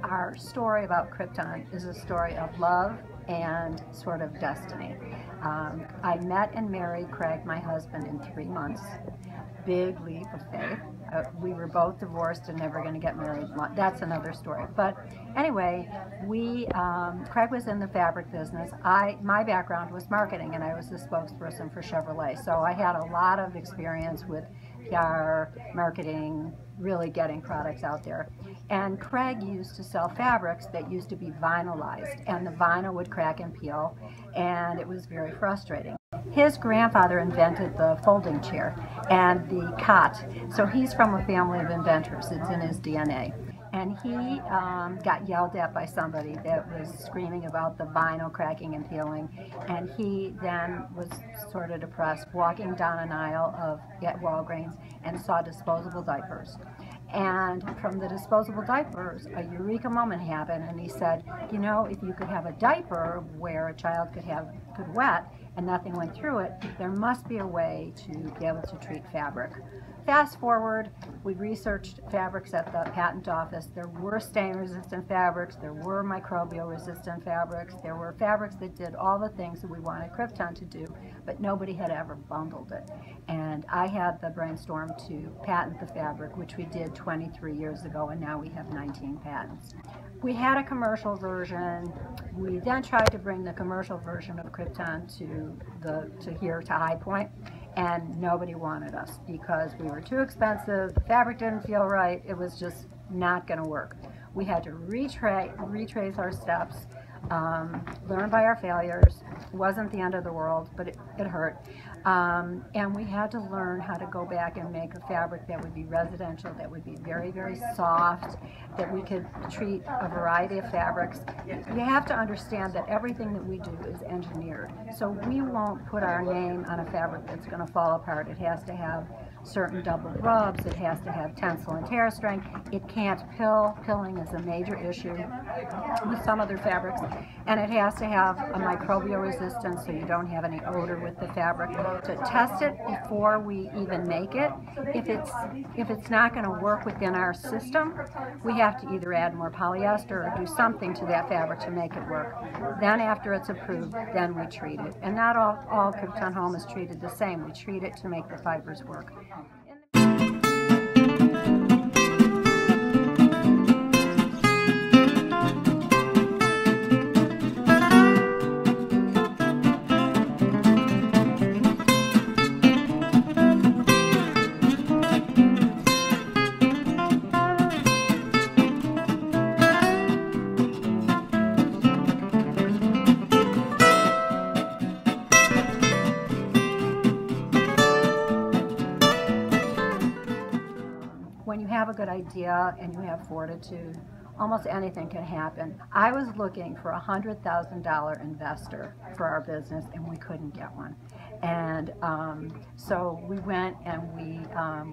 Our story about CRYPTON is a story of love and sort of destiny. I met and married Craig, my husband, in 3 months. Big leap of faith. We were both divorced and never going to get married. That's another story. But anyway, Craig was in the fabric business. My background was marketing, and I was the spokesperson for Chevrolet. So I had a lot of experience with PR, marketing, really getting products out there. And Craig used to sell fabrics that used to be vinylized, and the vinyl would crack and peel, and it was very frustrating. His grandfather invented the folding chair and the cot, so he's from a family of inventors. It's in his DNA. And he got yelled at by somebody that was screaming about the vinyl cracking and peeling, and he then was sort of depressed, walking down an aisle at Walgreens and saw disposable diapers. And from the disposable diapers, a eureka moment happened, and he said, you know, if you could have a diaper where a child could wet and nothing went through it, there must be a way to be able to treat fabric. Fast forward, we researched fabrics at the patent office. There were stain-resistant fabrics, there were microbial-resistant fabrics, there were fabrics that did all the things that we wanted CRYPTON to do, but nobody had ever bundled it. And I had the brainstorm to patent the fabric, which we did 23 years ago, and now we have 19 patents. We had a commercial version. We then tried to bring the commercial version of CRYPTON to here to High Point, and nobody wanted us because we were too expensive, the fabric didn't feel right, it was just not going to work. We had to retrace our steps, learn by our failures. It wasn't the end of the world, but it hurt. And we had to learn how to go back and make a fabric that would be residential, that would be very, very soft, that we could treat a variety of fabrics. You have to understand that everything that we do is engineered. So we won't put our name on a fabric that's going to fall apart. It has to have certain double rubs, it has to have tensile and tear strength, it can't pill. Pilling is a major issue with some other fabrics, and it has to have a microbial resistance so you don't have any odor with the fabric. To test it before we even make it, if it's not going to work within our system, we have to either add more polyester or do something to that fabric to make it work. Then after it's approved, then we treat it. And not all CRYPTON Home is treated the same. We treat it to make the fibers work. When you have a good idea and you have fortitude, almost anything can happen. I was looking for a $100,000 investor for our business, and we couldn't get one. And so we went and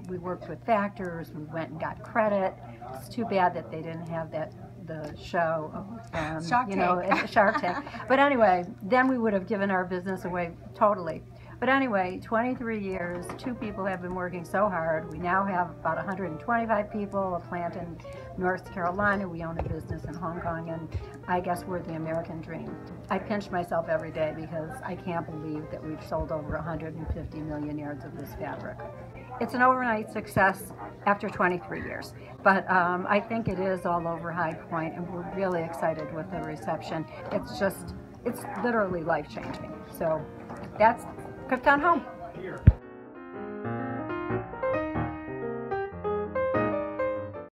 we worked with factors. We went and got credit. It's too bad that they didn't have the show, Shark Tank. But anyway, then we would have given our business away totally. But anyway, 23 years, 2 people have been working so hard. We now have about 125 people, a plant in North Carolina. We own a business in Hong Kong, and I guess we're the American dream. I pinch myself every day because I can't believe that we've sold over 150 million yards of this fabric. It's an overnight success after 23 years, but I think it is all over High Point, and we're really excited with the reception. It's literally life-changing. So that's CRYPTON Home.